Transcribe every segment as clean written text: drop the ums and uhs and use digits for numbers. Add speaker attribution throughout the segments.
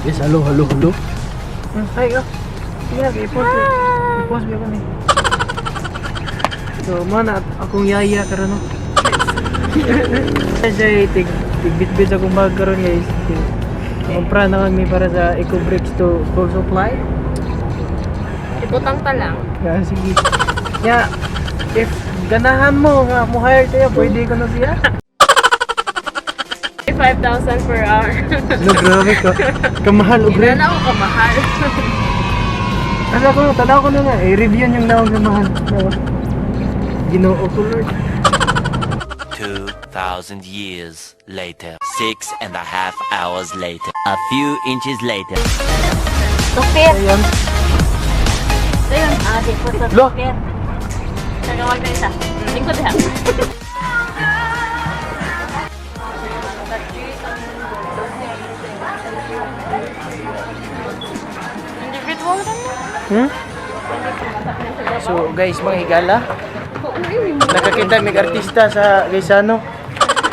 Speaker 1: Yes, halo.
Speaker 2: Ay, yeah, i-post mo kami. So, mana akong yaya karon no. Kasi tigbit-bit akong bag karon guys. Kumpra na kami para sa Eco Bricks to full supply.
Speaker 3: Ibutang ta lang.
Speaker 2: Yeah, sige. Yeah, if ganahan mo nga mo hire tayo, pwede ko na siya.
Speaker 3: 5,000 per hour.
Speaker 2: No, grabe ka. Kamahal o
Speaker 3: Hindi
Speaker 2: bre.
Speaker 3: na ako kamahal.
Speaker 2: Ano ko, tanaw ko na nga, i-review yung naong kamahal. Ginoo ko Lord.
Speaker 4: 2,000 years later. 6.5 hours later. A few inches later.
Speaker 3: Tupir.
Speaker 2: Ayan.
Speaker 3: Ito yun. Di po sa
Speaker 2: Lo.
Speaker 3: tupir. Nagawag na isa. Lingkod ha. Individual ka na.
Speaker 2: So guys, mga higala, nakakita may artista sa Gaisano.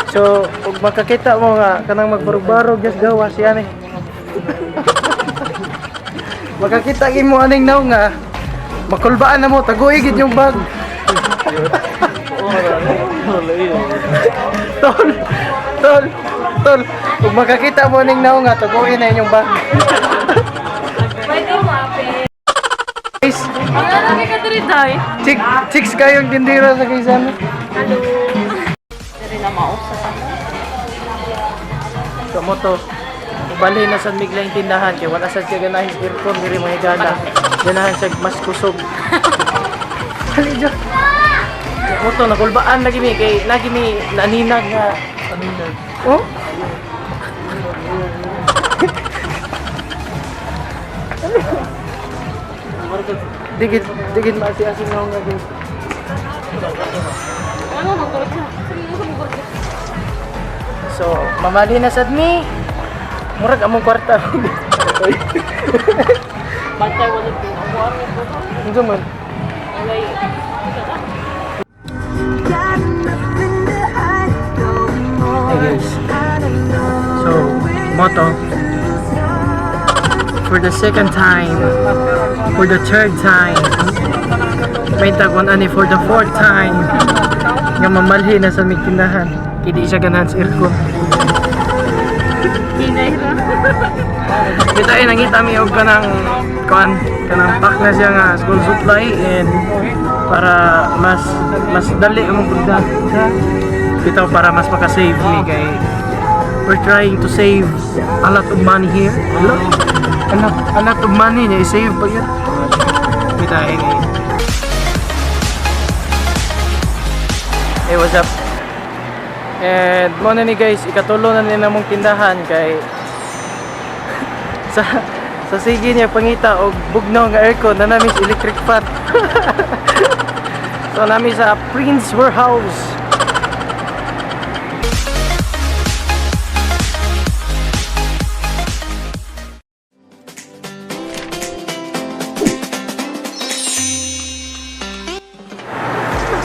Speaker 2: So, kung makakita mo nga, kanang magbarog-barog, just gawa siya ni. Makakita mo aning naw nga, makulbaan na mo, taguigid yung bag. Tol, kung makakita mo aning naw nga, taguin na yung bag.
Speaker 3: Pwede mape.
Speaker 2: Guys,
Speaker 3: Wala lagi ka diri day.
Speaker 2: chicks kayong tindira sa Gaisano.
Speaker 3: Hello. Diri na mausa ka.
Speaker 2: Kamo to, ubalhin na sa miglang tindahan kay wala sad siya ganahin aircon diri mga higala. Ganahan siya mas kusog. Hali jo. Kamo to nakulbaan lagi mi kay lagi mi naninag nga naninag. Oh? Digid maasi-asing nga nga guys.
Speaker 3: Ano magkurot siya?
Speaker 2: So, mamali na sad mi. Murag among kwarta.
Speaker 3: Bantay wala din ako ano ko.
Speaker 2: Unsa man?
Speaker 3: Alay.
Speaker 2: Hey guys. So, moto. For the second time, for the third time, may tagon ani for the fourth time, nga mamalhi na sa may tindahan. Kidi siya ganahan sa aircon.
Speaker 3: Hinay ra.
Speaker 2: Kita ay nangita mi og kanang kanang pack na siya nga school supply and para mas dali ang bugda. Bitaw para mas maka-save mi kay we're trying to save a lot of money here. A lot of money niya i-save pa yun. Kita ay hey, what's up? And mo na ni guys, ikatulo na nila mong tindahan kay sa sige niya pangita og bugnaw nga aircon na namin sa electric fan. So namin sa Prince Warehouse.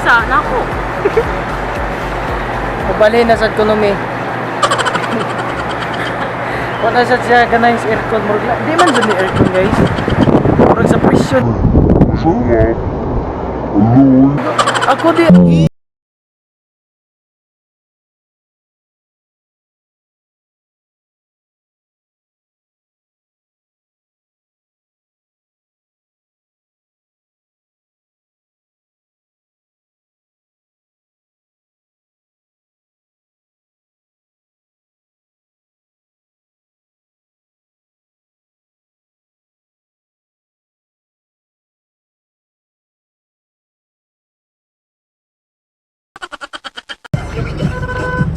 Speaker 3: Sana ako.
Speaker 2: Mabalhin na sa ekonomi. Wala sa siya ganang sa aircon. Di man dyan ni aircon guys. Murag sa presyon. Ako di.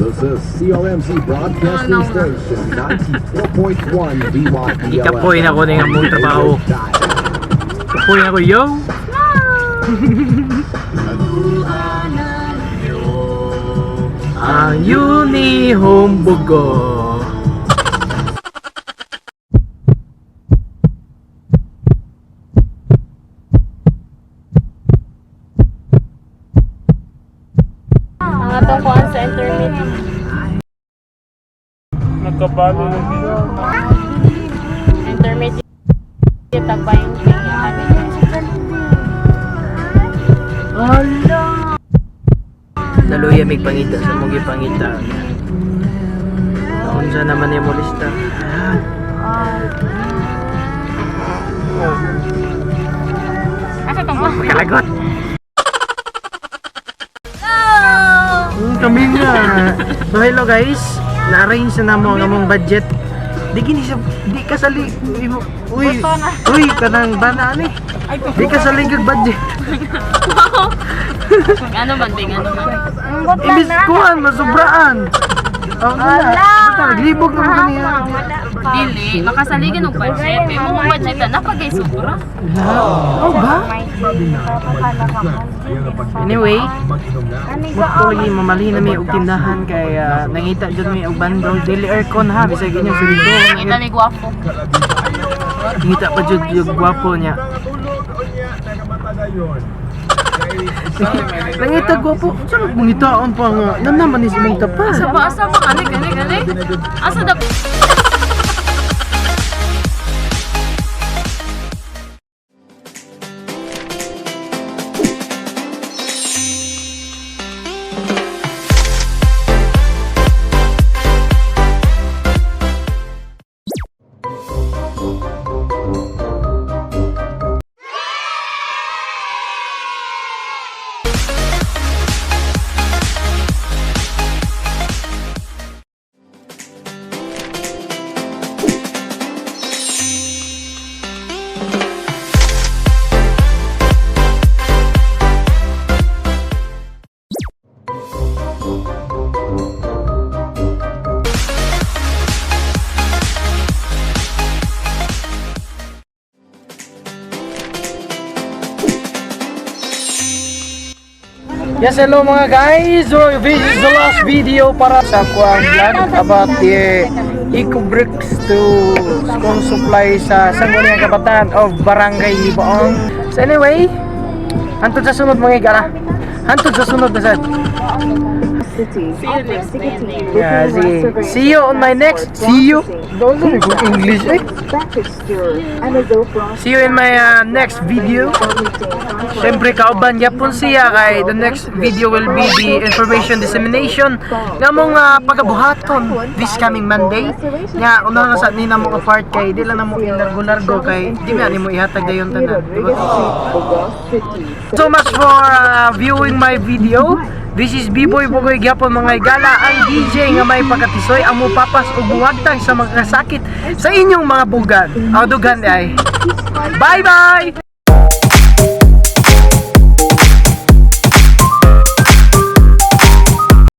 Speaker 5: This is CRMC Broadcasting Station 94.1 BYPLF.
Speaker 2: Ikapoy na ko na mong trabaho. Ikapoy na ko, yo! Ang Unihome Bugo.
Speaker 3: Ang atong kuan sa internet.
Speaker 2: Nagkabalo na
Speaker 3: Tagba yung tingin.
Speaker 2: Daluya may pangita sa mga pangita. Naunsa naman yung molista.
Speaker 3: Asa tong ba?
Speaker 2: Kalagot. Kami nga. So hello guys. Na-arrange na mo ang among budget. Di gini siya, di kasali. Uy, uy, kanang bana ni. Di kasali yung budget.
Speaker 3: Ano man, ding, ano man.
Speaker 2: Ibis kuhan, masubraan. Oh, wala. Basta naglibog naman kaniya.
Speaker 3: Dili, makasaligan ng budget. May mga budget na napagay sobra.
Speaker 2: Oh ba? Anyway, matuloy mamali na may og tindahan kay nangita jud may og bundle dili aircon ha bisag inyong siligo.
Speaker 3: Kita ni Guapo.
Speaker 2: Ngita pa jud yung gwapo niya. Nangita gwapo. Saan mangitaon pa nga? Nanaman is mong tapas.
Speaker 3: Asa ba? Kani? Asa da?
Speaker 2: Yes, hello mga guys! So, this is the last video para sa kuang vlog about the eco-bricks to school supply sa Sangguniang Kabataan of Barangay Libaong. So anyway, hantod sa sunod mga igala. Hantod sa sunod na sad. Yeah, see you on my next. See you. Don't know good English eh. See you in my next video. Siyempre kauban yapon siya kay the next video will be the information dissemination nga mong pagabuhaton this coming Monday. Nga una na sa ni namo ka part kay di lang namo ilargo-largo kay di ba nimo ihatag dayon tanan. Diba? So much for viewing my video. This is B-Boy Bugoy gyapon mga igala ang DJ nga may pagkatisoy ang mupapas ug buwagtang sa mga kasakit sa inyong mga bugan. Aw dugan ay. Bye bye.